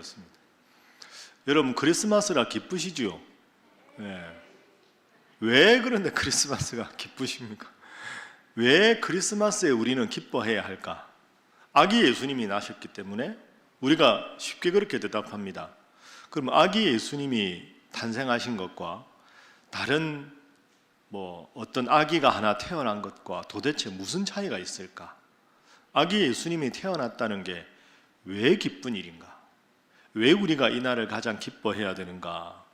그렇습니다. 여러분 크리스마스라 기쁘시죠? 네. 왜 그런데 크리스마스가 기쁘십니까? 왜 크리스마스에 우리는 기뻐해야 할까? 아기 예수님이 나셨기 때문에 우리가 쉽게 그렇게 대답합니다. 그럼 아기 예수님이 탄생하신 것과 다른 어떤 아기가 하나 태어난 것과 도대체 무슨 차이가 있을까? 아기 예수님이 태어났다는 게 왜 기쁜 일인가? 왜 우리가 이 날을 가장 기뻐해야 되는가?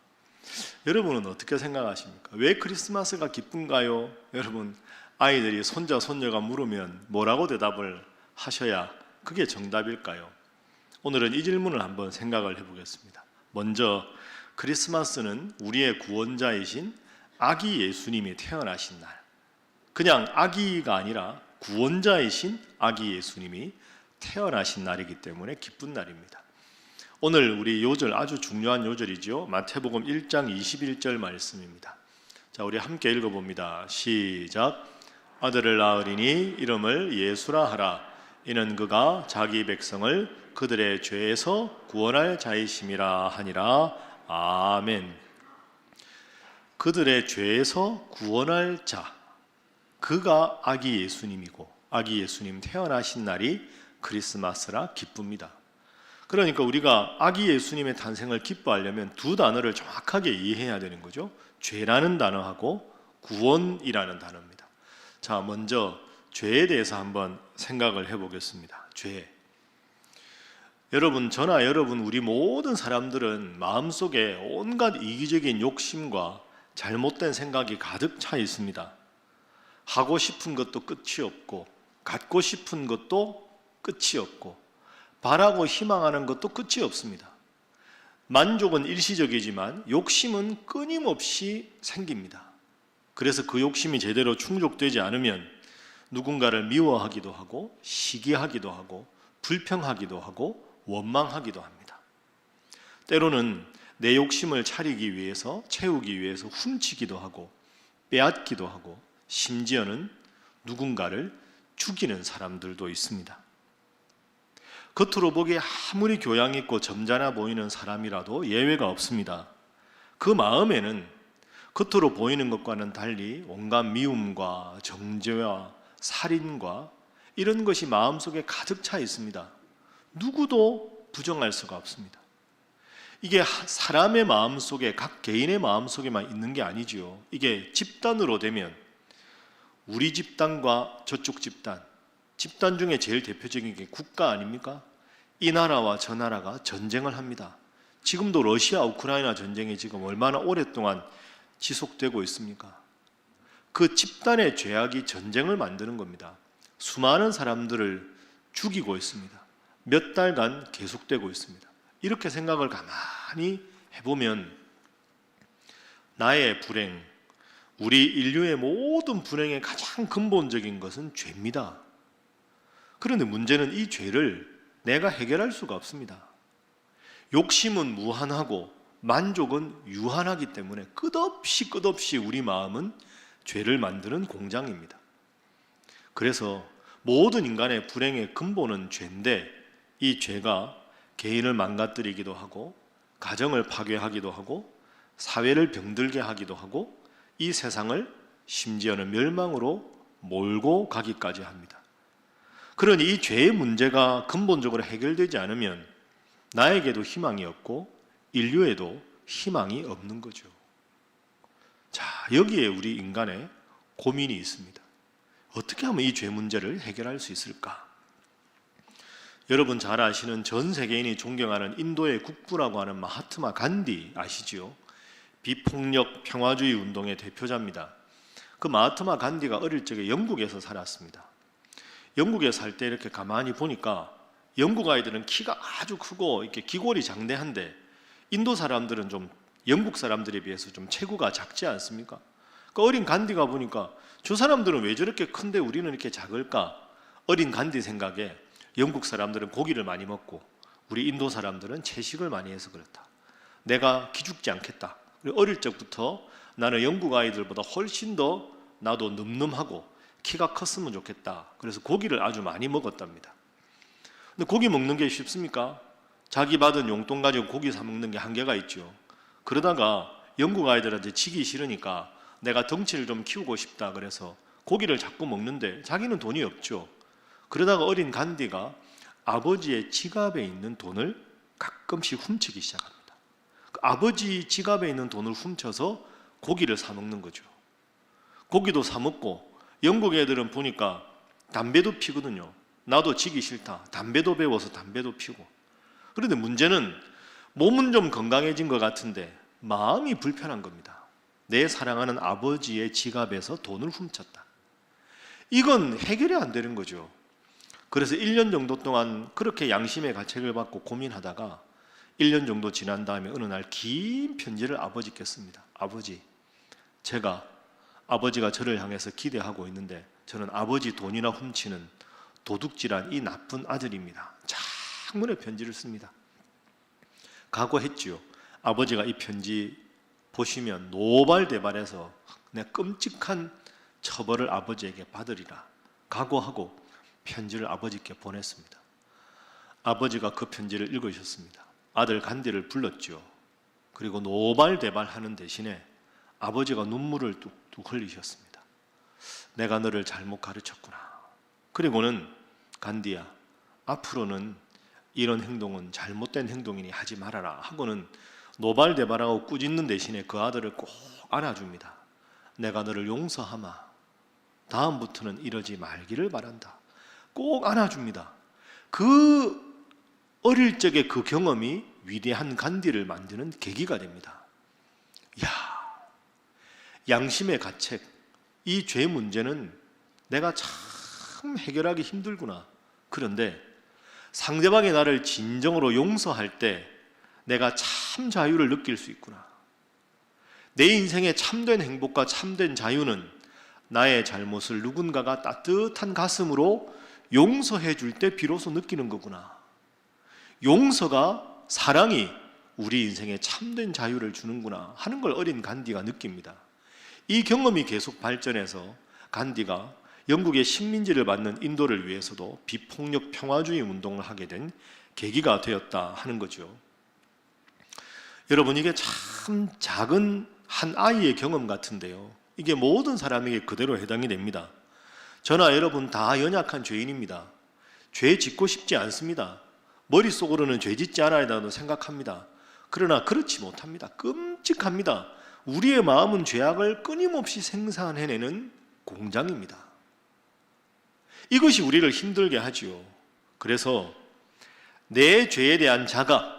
여러분은 어떻게 생각하십니까? 왜 크리스마스가 기쁜가요? 여러분, 아이들이 손자, 손녀가 물으면 뭐라고 대답을 하셔야 그게 정답일까요? 오늘은 이 질문을 한번 생각을 해보겠습니다. 먼저 크리스마스는 우리의 구원자이신 아기 예수님이 태어나신 날, 그냥 아기가 아니라 구원자이신 아기 예수님이 태어나신 날이기 때문에 기쁜 날입니다. 오늘 우리 요절 아주 중요한 요절이죠. 마태복음 1장 21절 말씀입니다. 자, 우리 함께 읽어봅니다. 시작. 아들을 낳으리니 이름을 예수라 하라. 이는 그가 자기 백성을 그들의 죄에서 구원할 자이심이라 하니라. 아멘. 그들의 죄에서 구원할 자, 그가 아기 예수님이고 아기 예수님 태어나신 날이 크리스마스라 기쁩니다. 그러니까 우리가 아기 예수님의 탄생을 기뻐하려면 두 단어를 정확하게 이해해야 되는 거죠. 죄라는 단어하고 구원이라는 단어입니다. 자, 먼저 죄에 대해서 한번 생각을 해보겠습니다. 죄. 여러분, 저나 여러분, 우리 모든 사람들은 마음속에 온갖 이기적인 욕심과 잘못된 생각이 가득 차 있습니다. 하고 싶은 것도 끝이 없고, 갖고 싶은 것도 끝이 없고, 바라고 희망하는 것도 끝이 없습니다. 만족은 일시적이지만 욕심은 끊임없이 생깁니다. 그래서 그 욕심이 제대로 충족되지 않으면 누군가를 미워하기도 하고, 시기하기도 하고, 불평하기도 하고, 원망하기도 합니다. 때로는 내 욕심을 차리기 위해서, 채우기 위해서 훔치기도 하고, 빼앗기도 하고, 심지어는 누군가를 죽이는 사람들도 있습니다. 겉으로 보기에 아무리 교양 있고 점잖아 보이는 사람이라도 예외가 없습니다. 그 마음에는 겉으로 보이는 것과는 달리 온갖 미움과 정죄와 살인과 이런 것이 마음속에 가득 차 있습니다. 누구도 부정할 수가 없습니다. 이게 사람의 마음속에, 각 개인의 마음속에만 있는 게 아니지요. 이게 집단으로 되면 우리 집단과 저쪽 집단, 집단 중에 제일 대표적인 게 국가 아닙니까? 이 나라와 저 나라가 전쟁을 합니다. 지금도 러시아 우크라이나 전쟁이 지금 얼마나 오랫동안 지속되고 있습니까? 그 집단의 죄악이 전쟁을 만드는 겁니다. 수많은 사람들을 죽이고 있습니다. 몇 달간 계속되고 있습니다. 이렇게 생각을 가만히 해보면 나의 불행, 우리 인류의 모든 불행의 가장 근본적인 것은 죄입니다. 그런데 문제는 이 죄를 내가 해결할 수가 없습니다. 욕심은 무한하고 만족은 유한하기 때문에 끝없이 우리 마음은 죄를 만드는 공장입니다. 그래서 모든 인간의 불행의 근본은 죄인데, 이 죄가 개인을 망가뜨리기도 하고, 가정을 파괴하기도 하고, 사회를 병들게 하기도 하고, 이 세상을 심지어는 멸망으로 몰고 가기까지 합니다. 그러니 이 죄의 문제가 근본적으로 해결되지 않으면 나에게도 희망이 없고 인류에도 희망이 없는 거죠. 자, 여기에 우리 인간의 고민이 있습니다. 어떻게 하면 이 죄 문제를 해결할 수 있을까? 여러분 잘 아시는, 전 세계인이 존경하는 인도의 국부라고 하는 마하트마 간디 아시지요? 비폭력 평화주의 운동의 대표자입니다. 그 마하트마 간디가 어릴 적에 영국에서 살았습니다. 영국에 살 때 이렇게 가만히 보니까 영국 아이들은 키가 아주 크고 이렇게 기골이 장대한데, 인도 사람들은 좀 영국 사람들에 비해서 좀 체구가 작지 않습니까? 그 어린 간디가 보니까 저 사람들은 왜 저렇게 큰데 우리는 이렇게 작을까? 어린 간디 생각에 영국 사람들은 고기를 많이 먹고 우리 인도 사람들은 채식을 많이 해서 그렇다. 내가 기죽지 않겠다. 어릴 적부터 나는 영국 아이들보다 훨씬 더 나도 늠름하고 키가 컸으면 좋겠다. 그래서 고기를 아주 많이 먹었답니다. 근데 고기 먹는 게 쉽습니까? 자기 받은 용돈 가지고 고기 사 먹는 게 한계가 있죠. 그러다가 영국 아이들한테 지기 싫으니까 내가 덩치를 좀 키우고 싶다 그래서 고기를 자꾸 먹는데 자기는 돈이 없죠. 그러다가 어린 간디가 아버지의 지갑에 있는 돈을 가끔씩 훔치기 시작합니다. 그 아버지 지갑에 있는 돈을 훔쳐서 고기를 사 먹는 거죠. 고기도 사 먹고 영국 애들은 보니까 담배도 피거든요. 나도 지기 싫다. 담배도 배워서 담배도 피고. 그런데 문제는 몸은 좀 건강해진 것 같은데 마음이 불편한 겁니다. 내 사랑하는 아버지의 지갑에서 돈을 훔쳤다. 이건 해결이 안 되는 거죠. 그래서 1년 정도 동안 그렇게 양심의 가책을 받고 고민하다가 1년 정도 지난 다음에 어느 날 긴 편지를 아버지께 씁니다. 아버지, 제가 아버지가 저를 향해서 기대하고 있는데 저는 아버지 돈이나 훔치는 도둑질한 이 나쁜 아들입니다. 장문의 편지를 씁니다. 각오했지요. 아버지가 이 편지 보시면 노발대발해서 내 끔찍한 처벌을 아버지에게 받으리라 각오하고 편지를 아버지께 보냈습니다. 아버지가 그 편지를 읽으셨습니다. 아들 간디를 불렀죠. 그리고 노발대발하는 대신에 아버지가 눈물을 뚝뚝 흘리셨습니다. 내가 너를 잘못 가르쳤구나. 그리고는 간디야, 앞으로는 이런 행동은 잘못된 행동이니 하지 말아라 하고는 노발대발하고 꾸짖는 대신에 그 아들을 꼭 안아줍니다. 내가 너를 용서하마. 다음부터는 이러지 말기를 바란다. 꼭 안아줍니다. 그 어릴 적의 그 경험이 위대한 간디를 만드는 계기가 됩니다. 야, 양심의 가책, 이 죄 문제는 내가 참 해결하기 힘들구나. 그런데 상대방이 나를 진정으로 용서할 때 내가 참 자유를 느낄 수 있구나. 내 인생의 참된 행복과 참된 자유는 나의 잘못을 누군가가 따뜻한 가슴으로 용서해 줄 때 비로소 느끼는 거구나. 용서가, 사랑이 우리 인생에 참된 자유를 주는구나 하는 걸 어린 간디가 느낍니다. 이 경험이 계속 발전해서 간디가 영국의 식민지를 받는 인도를 위해서도 비폭력 평화주의 운동을 하게 된 계기가 되었다 하는 거죠. 여러분, 이게 참 작은 한 아이의 경험 같은데요, 이게 모든 사람에게 그대로 해당이 됩니다. 저나 여러분 다 연약한 죄인입니다. 죄 짓고 싶지 않습니다. 머릿속으로는 죄 짓지 않아야라도 생각합니다. 그러나 그렇지 못합니다. 끔찍합니다. 우리의 마음은 죄악을 끊임없이 생산해내는 공장입니다. 이것이 우리를 힘들게 하지요. 그래서 내 죄에 대한 자각,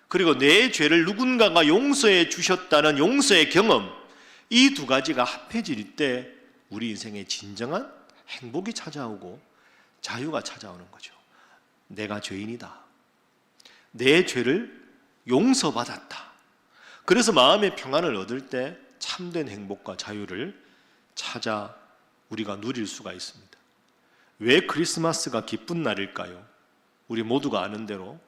그리고 내 죄를 누군가가 용서해 주셨다는 용서의 경험, 이 두 가지가 합해질 때 우리 인생에 진정한 행복이 찾아오고 자유가 찾아오는 거죠. 내가 죄인이다. 내 죄를 용서받았다. 그래서 마음의 평안을 얻을 때 참된 행복과 자유를 찾아 우리가 누릴 수가 있습니다. 왜 크리스마스가 기쁜 날일까요? 우리 모두가 아는 대로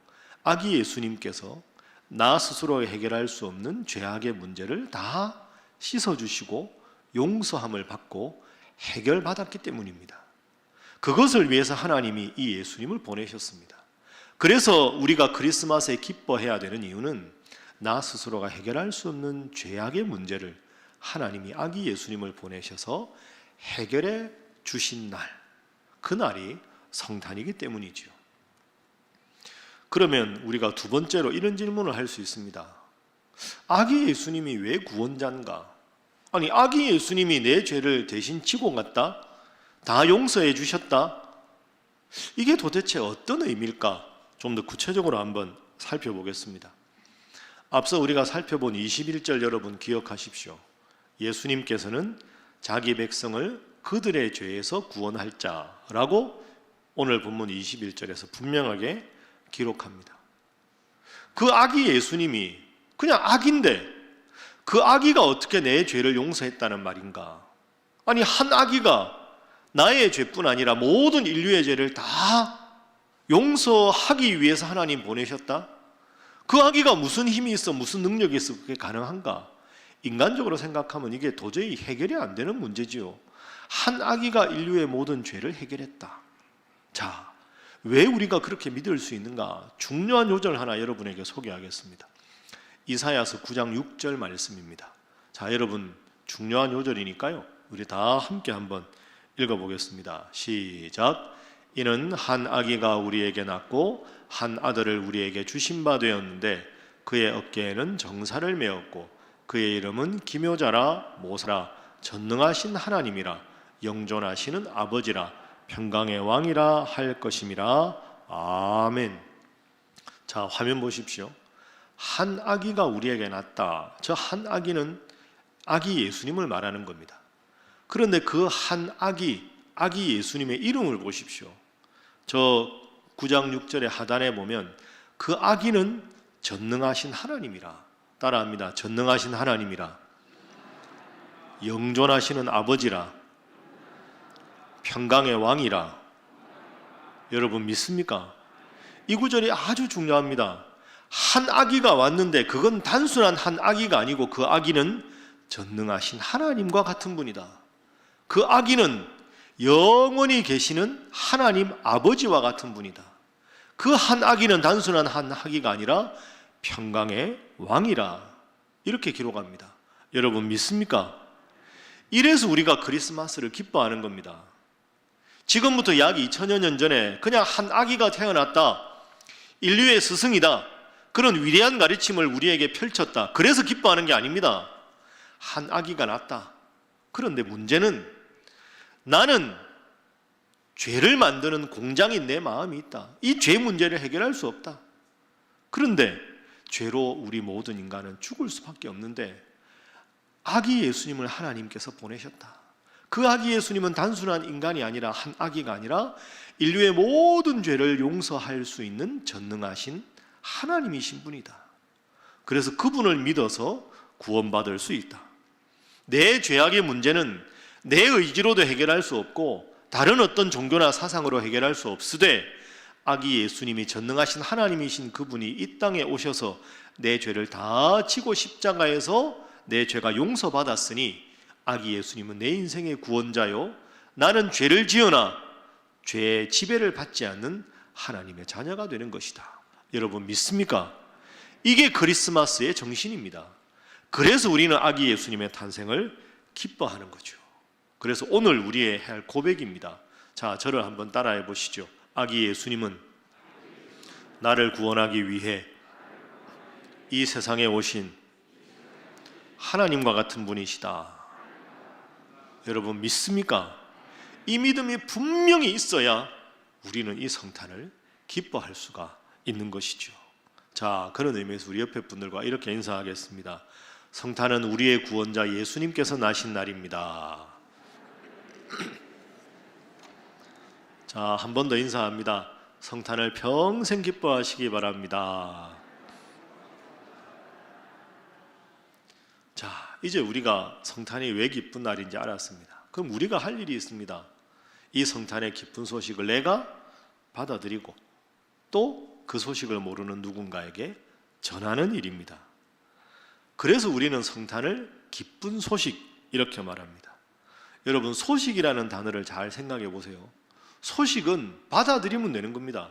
아기 예수님께서 나 스스로 해결할 수 없는 죄악의 문제를 다 씻어주시고 용서함을 받고 해결받았기 때문입니다. 그것을 위해서 하나님이 이 예수님을 보내셨습니다. 그래서 우리가 크리스마스에 기뻐해야 되는 이유는 나 스스로가 해결할 수 없는 죄악의 문제를 하나님이 아기 예수님을 보내셔서 해결해 주신 날, 그날이 성탄이기 때문이죠. 그러면 우리가 두 번째로 이런 질문을 할 수 있습니다. 아기 예수님이 왜 구원자인가? 아니, 아기 예수님이 내 죄를 대신 지고 갔다? 다 용서해 주셨다? 이게 도대체 어떤 의미일까? 좀 더 구체적으로 한번 살펴보겠습니다. 앞서 우리가 살펴본 21절 여러분 기억하십시오. 예수님께서는 자기 백성을 그들의 죄에서 구원할 자라고 오늘 본문 21절에서 분명하게 기록합니다. 그 아기 예수님이 그냥 아기인데 그 아기가 어떻게 내 죄를 용서했다는 말인가? 아니, 한 아기가 나의 죄뿐 아니라 모든 인류의 죄를 다 용서하기 위해서 하나님 보내셨다? 그 아기가 무슨 힘이 있어, 무슨 능력이 있어 그게 가능한가? 인간적으로 생각하면 이게 도저히 해결이 안 되는 문제지요. 한 아기가 인류의 모든 죄를 해결했다. 자, 왜 우리가 그렇게 믿을 수 있는가? 중요한 요절 하나 여러분에게 소개하겠습니다. 이사야서 9장 6절 말씀입니다. 자, 여러분 중요한 요절이니까요, 우리 다 함께 한번 읽어보겠습니다. 시작. 이는 한 아기가 우리에게 낳고 한 아들을 우리에게 주신 바 되었는데 그의 어깨에는 정사를 메었고 그의 이름은 기묘자라 모사라 전능하신 하나님이라 영존하시는 아버지라 평강의 왕이라 할 것임이라. 아멘. 자, 화면 보십시오. 한 아기가 우리에게 낳았다. 저 한 아기는 아기 예수님을 말하는 겁니다. 그런데 그 한 아기 예수님의 이름을 보십시오. 저 9장 6절의 하단에 보면 그 아기는 전능하신 하나님이라. 따라합니다. 전능하신 하나님이라. 영존하시는 아버지라. 평강의 왕이라. 여러분 믿습니까? 이 구절이 아주 중요합니다. 한 아기가 왔는데 그건 단순한 한 아기가 아니고 그 아기는 전능하신 하나님과 같은 분이다. 그 아기는 영원히 계시는 하나님 아버지와 같은 분이다. 그 한 아기는 단순한 한 아기가 아니라 평강의 왕이라. 이렇게 기록합니다. 여러분 믿습니까? 이래서 우리가 크리스마스를 기뻐하는 겁니다. 지금부터 약 2000여 년 전에 그냥 한 아기가 태어났다, 인류의 스승이다, 그런 위대한 가르침을 우리에게 펼쳤다, 그래서 기뻐하는 게 아닙니다. 한 아기가 낳았다. 그런데 문제는 나는 죄를 만드는 공장인 내 마음이 있다. 이 죄 문제를 해결할 수 없다. 그런데 죄로 우리 모든 인간은 죽을 수밖에 없는데 아기 예수님을 하나님께서 보내셨다. 그 아기 예수님은 단순한 인간이 아니라 한 아기가 아니라 인류의 모든 죄를 용서할 수 있는 전능하신 하나님이신 분이다. 그래서 그분을 믿어서 구원받을 수 있다. 내 죄악의 문제는 내 의지로도 해결할 수 없고 다른 어떤 종교나 사상으로 해결할 수 없으되 아기 예수님이 전능하신 하나님이신 그분이 이 땅에 오셔서 내 죄를 다 지고 십자가에서 내 죄가 용서받았으니 아기 예수님은 내 인생의 구원자요, 나는 죄를 지으나 죄의 지배를 받지 않는 하나님의 자녀가 되는 것이다. 여러분 믿습니까? 이게 크리스마스의 정신입니다. 그래서 우리는 아기 예수님의 탄생을 기뻐하는 거죠. 그래서 오늘 우리의 해야 할 고백입니다. 자, 저를 한번 따라해 보시죠. 아기 예수님은 나를 구원하기 위해 이 세상에 오신 하나님과 같은 분이시다. 여러분 믿습니까? 이 믿음이 분명히 있어야 우리는 이 성탄을 기뻐할 수가 있는 것이죠. 자, 그런 의미에서 우리 옆에 분들과 이렇게 인사하겠습니다. 성탄은 우리의 구원자 예수님께서 나신 날입니다. 자, 한 번 더 인사합니다. 성탄을 평생 기뻐하시기 바랍니다. 자, 이제 우리가 성탄이 왜 기쁜 날인지 알았습니다. 그럼 우리가 할 일이 있습니다. 이 성탄의 기쁜 소식을 내가 받아들이고 또 그 소식을 모르는 누군가에게 전하는 일입니다. 그래서 우리는 성탄을 기쁜 소식 이렇게 말합니다. 여러분 소식이라는 단어를 잘 생각해 보세요. 소식은 받아들이면 되는 겁니다.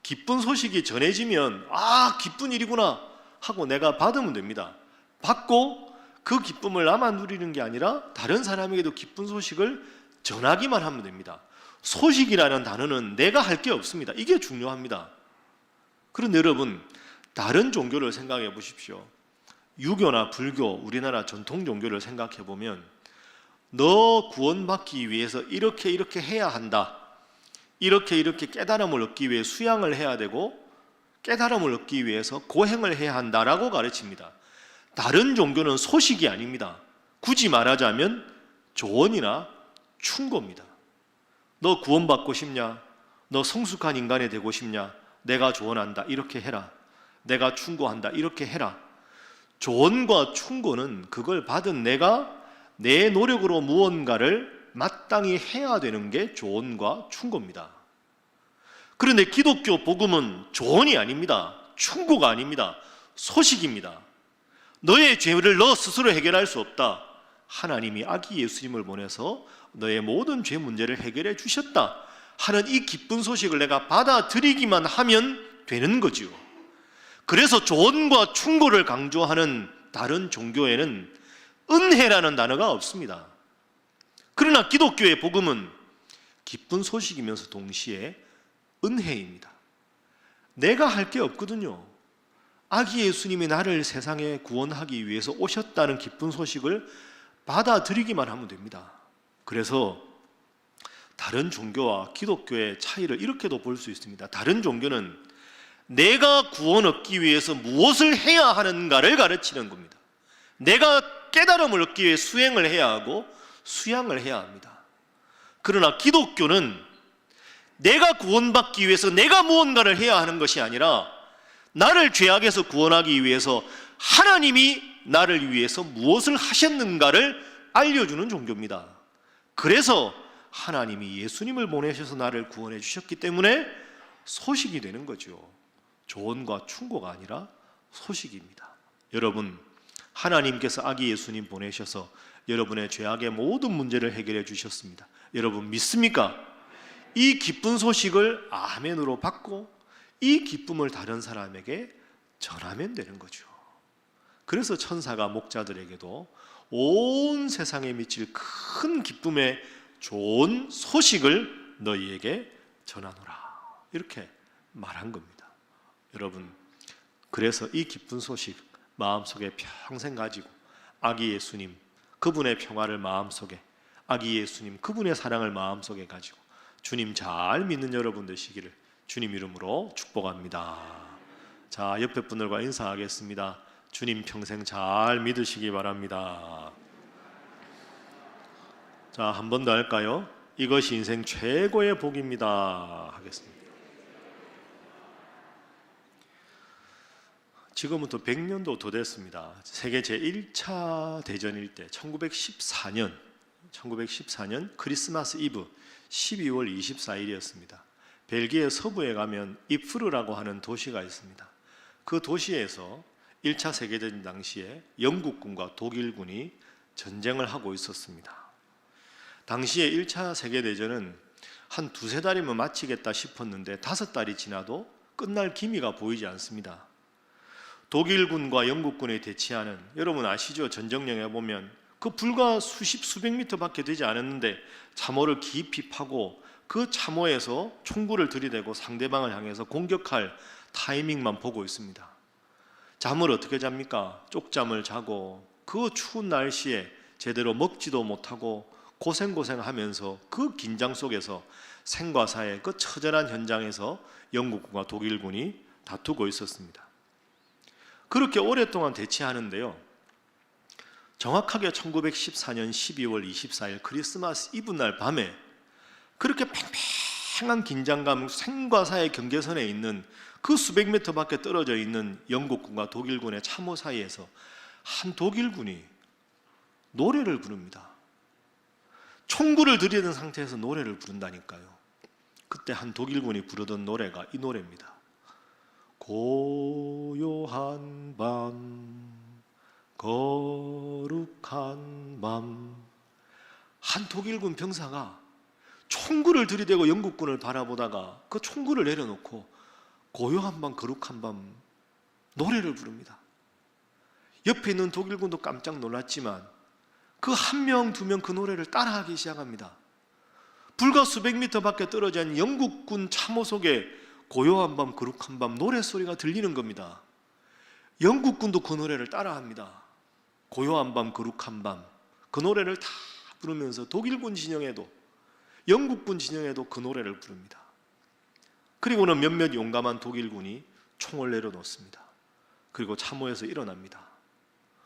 기쁜 소식이 전해지면 아 기쁜 일이구나 하고 내가 받으면 됩니다. 받고 그 기쁨을 나만 누리는 게 아니라 다른 사람에게도 기쁜 소식을 전하기만 하면 됩니다. 소식이라는 단어는 내가 할 게 없습니다. 이게 중요합니다. 그런데 여러분 다른 종교를 생각해 보십시오. 유교나 불교, 우리나라 전통 종교를 생각해 보면 너 구원받기 위해서 이렇게 해야 한다, 이렇게 깨달음을 얻기 위해 수양을 해야 되고 깨달음을 얻기 위해서 고행을 해야 한다라고 가르칩니다. 다른 종교는 소식이 아닙니다. 굳이 말하자면 조언이나 충고입니다. 너 구원받고 싶냐? 너 성숙한 인간이 되고 싶냐? 내가 조언한다, 이렇게 해라. 내가 충고한다, 이렇게 해라. 조언과 충고는 그걸 받은 내가 내 노력으로 무언가를 마땅히 해야 되는 게 조언과 충고입니다. 그런데 기독교 복음은 조언이 아닙니다. 충고가 아닙니다. 소식입니다. 너의 죄를 너 스스로 해결할 수 없다. 하나님이 아기 예수님을 보내서 너의 모든 죄 문제를 해결해 주셨다 하는 이 기쁜 소식을 내가 받아들이기만 하면 되는 거지요. 그래서 조언과 충고를 강조하는 다른 종교에는 은혜라는 단어가 없습니다. 그러나 기독교의 복음은 기쁜 소식이면서 동시에 은혜입니다. 내가 할 게 없거든요. 아기 예수님이 나를 세상에 구원하기 위해서 오셨다는 기쁜 소식을 받아들이기만 하면 됩니다. 그래서 다른 종교와 기독교의 차이를 이렇게도 볼 수 있습니다. 다른 종교는 내가 구원 얻기 위해서 무엇을 해야 하는가를 가르치는 겁니다. 내가 깨달음을 얻기 위해 수행을 해야 하고 수양을 해야 합니다. 그러나 기독교는 내가 구원받기 위해서 내가 무언가를 해야 하는 것이 아니라 나를 죄악에서 구원하기 위해서 하나님이 나를 위해서 무엇을 하셨는가를 알려주는 종교입니다. 그래서 하나님이 예수님을 보내셔서 나를 구원해 주셨기 때문에 소식이 되는 거죠. 조언과 충고가 아니라 소식입니다. 여러분, 하나님께서 아기 예수님 보내셔서 여러분의 죄악의 모든 문제를 해결해 주셨습니다. 여러분 믿습니까? 이 기쁜 소식을 아멘으로 받고 이 기쁨을 다른 사람에게 전하면 되는 거죠. 그래서 천사가 목자들에게도 온 세상에 미칠 큰 기쁨의 좋은 소식을 너희에게 전하노라 이렇게 말한 겁니다. 여러분, 그래서 이 기쁜 소식 마음속에 평생 가지고 아기 예수님 그분의 평화를 마음속에, 아기 예수님 그분의 사랑을 마음속에 가지고 주님 잘 믿는 여러분 되시기를 주님 이름으로 축복합니다. 자, 옆에 분들과 인사하겠습니다. 주님 평생 잘 믿으시기 바랍니다. 자, 한 번 더 할까요? 이것이 인생 최고의 복입니다 하겠습니다. 지금부터 100년도 더 됐습니다. 세계 제1차 대전일 때 1914년 크리스마스 이브 12월 24일이었습니다. 벨기에 서부에 가면 이프르라고 하는 도시가 있습니다. 그 도시에서 1차 세계대전 당시에 영국군과 독일군이 전쟁을 하고 있었습니다. 당시에 1차 세계대전은 한 두세 달이면 마치겠다 싶었는데 5달이 지나도 끝날 기미가 보이지 않습니다. 독일군과 영국군에 대치하는, 여러분 아시죠? 전쟁영화에 보면 그 불과 수백 미터밖에 되지 않았는데 참호를 깊이 파고 그 참호에서 총구를 들이대고 상대방을 향해서 공격할 타이밍만 보고 있습니다. 잠을 어떻게 잡니까? 쪽잠을 자고 그 추운 날씨에 제대로 먹지도 못하고 고생하면서 그 긴장 속에서 생과 사의 그 처절한 현장에서 영국군과 독일군이 다투고 있었습니다. 그렇게 오랫동안 대치하는데요, 정확하게 1914년 12월 24일 크리스마스 이브날 밤에 그렇게 팽팽한 긴장감, 생과 사의 경계선에 있는 그 수백 미터 밖에 떨어져 있는 영국군과 독일군의 참호 사이에서 한 독일군이 노래를 부릅니다. 총구를 들이댄 상태에서 노래를 부른다니까요. 그때 한 독일군이 부르던 노래가 이 노래입니다. 고요한 밤, 거룩한 밤. 한 독일군 병사가 총구를 들이대고 영국군을 바라보다가 그 총구를 내려놓고 고요한 밤, 거룩한 밤 노래를 부릅니다. 옆에 있는 독일군도 깜짝 놀랐지만 그 한 명, 두 명 그 노래를 따라하기 시작합니다. 불과 수백 미터 밖에 떨어져 있는 영국군 참호 속에 고요한 밤, 거룩한 밤 노래소리가 들리는 겁니다. 영국군도 그 노래를 따라합니다. 고요한 밤, 거룩한 밤 그 노래를 다 부르면서 독일군 진영에도 영국군 진영에도 그 노래를 부릅니다. 그리고는 몇몇 용감한 독일군이 총을 내려놓습니다. 그리고 참호에서 일어납니다.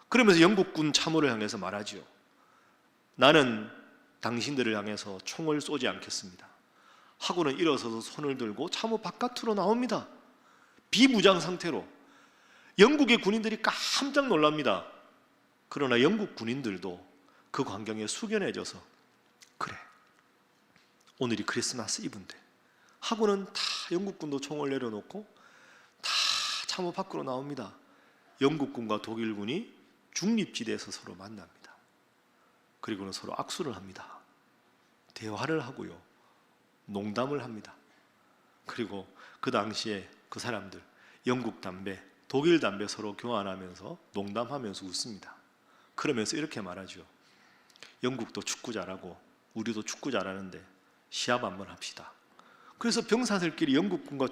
그러면서 영국군 참호를 향해서 말하지요. 나는 당신들을 향해서 총을 쏘지 않겠습니다. 하고는 일어서서 손을 들고 참호 바깥으로 나옵니다. 비무장 상태로. 영국의 군인들이 깜짝 놀랍니다. 그러나 영국 군인들도 그 광경에 숙연해져서 그래, 오늘이 크리스마스 이브인데 하고는 다 영국군도 총을 내려놓고 다 참호 밖으로 나옵니다. 영국군과 독일군이 중립지대에서 서로 만납니다. 그리고는 서로 악수를 합니다. 대화를 하고요, 농담을 합니다. 그리고 그 당시에 그 사람들 영국 담배, 독일 담배 서로 교환하면서 농담하면서 웃습니다. 그러면서 이렇게 말하죠. 영국도 축구 잘하고 우리도 축구 잘하는데 시합 한번 합시다. 그래서 병사들끼리 영국군과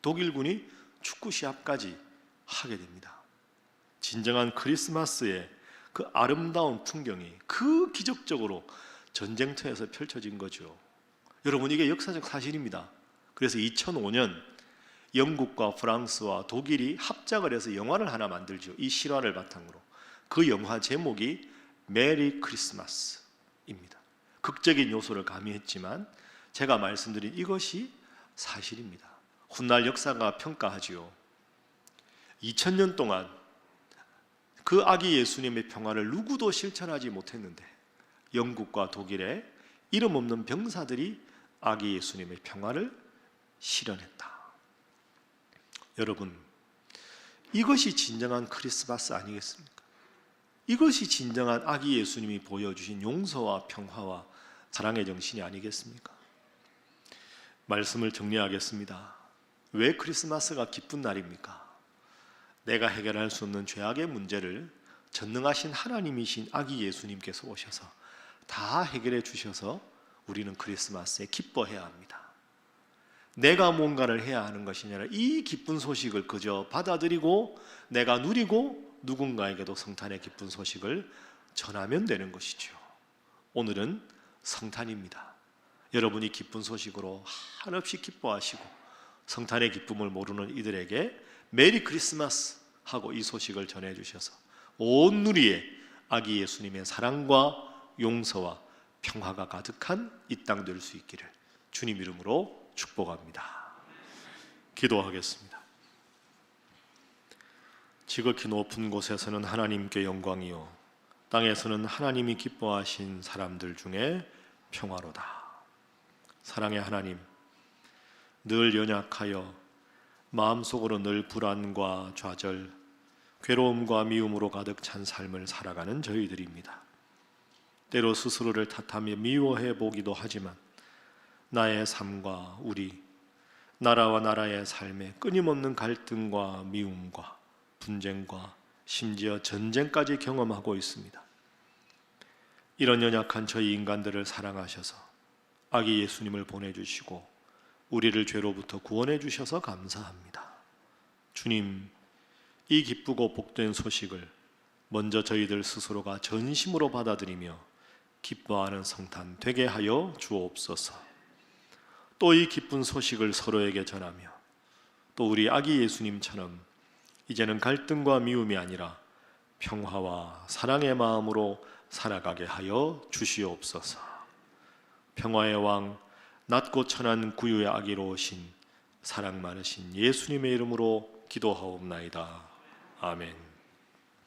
독일군이 축구 시합까지 하게 됩니다. 진정한 크리스마스의 그 아름다운 풍경이 그 기적적으로 전쟁터에서 펼쳐진 거죠. 여러분, 이게 역사적 사실입니다. 그래서 2005년 영국과 프랑스와 독일이 합작을 해서 영화를 하나 만들죠. 이 실화를 바탕으로. 그 영화 제목이 메리 크리스마스입니다. 극적인 요소를 가미했지만 제가 말씀드린 이것이 사실입니다. 훗날 역사가 평가하지요. 2000년 동안 그 아기 예수님의 평화를 누구도 실천하지 못했는데 영국과 독일의 이름 없는 병사들이 아기 예수님의 평화를 실현했다. 여러분, 이것이 진정한 크리스마스 아니겠습니까? 이것이 진정한 아기 예수님이 보여주신 용서와 평화와 사랑의 정신이 아니겠습니까? 말씀을 정리하겠습니다. 왜 크리스마스가 기쁜 날입니까? 내가 해결할 수 없는 죄악의 문제를 전능하신 하나님이신 아기 예수님께서 오셔서 다 해결해 주셔서 우리는 크리스마스에 기뻐해야 합니다. 내가 뭔가를 해야 하는 것이 아니라 이 기쁜 소식을 그저 받아들이고 내가 누리고 누군가에게도 성탄의 기쁜 소식을 전하면 되는 것이죠. 오늘은 성탄입니다. 여러분이 기쁜 소식으로 한없이 기뻐하시고 성탄의 기쁨을 모르는 이들에게 메리 크리스마스 하고 이 소식을 전해주셔서 온 누리에 아기 예수님의 사랑과 용서와 평화가 가득한 이 땅 될 수 있기를 주님 이름으로 축복합니다. 기도하겠습니다. 지극히 높은 곳에서는 하나님께 영광이요 땅에서는 하나님이 기뻐하신 사람들 중에 평화로다. 사랑의 하나님, 늘 연약하여 마음속으로 늘 불안과 좌절, 괴로움과 미움으로 가득 찬 삶을 살아가는 저희들입니다. 때로 스스로를 탓하며 미워해 보기도 하지만 나의 삶과 우리 나라와 나라의 삶에 끊임없는 갈등과 미움과 분쟁과 심지어 전쟁까지 경험하고 있습니다. 이런 연약한 저희 인간들을 사랑하셔서 아기 예수님을 보내주시고 우리를 죄로부터 구원해 주셔서 감사합니다. 주님, 이 기쁘고 복된 소식을 먼저 저희들 스스로가 전심으로 받아들이며 기뻐하는 성탄 되게 하여 주옵소서. 또 이 기쁜 소식을 서로에게 전하며 또 우리 아기 예수님처럼 이제는 갈등과 미움이 아니라 평화와 사랑의 마음으로 살아가게 하여 주시옵소서. 평화의 왕, 낮고 천한 구유의 아기로 오신 사랑 많으신 예수님의 이름으로 기도하옵나이다. 아멘.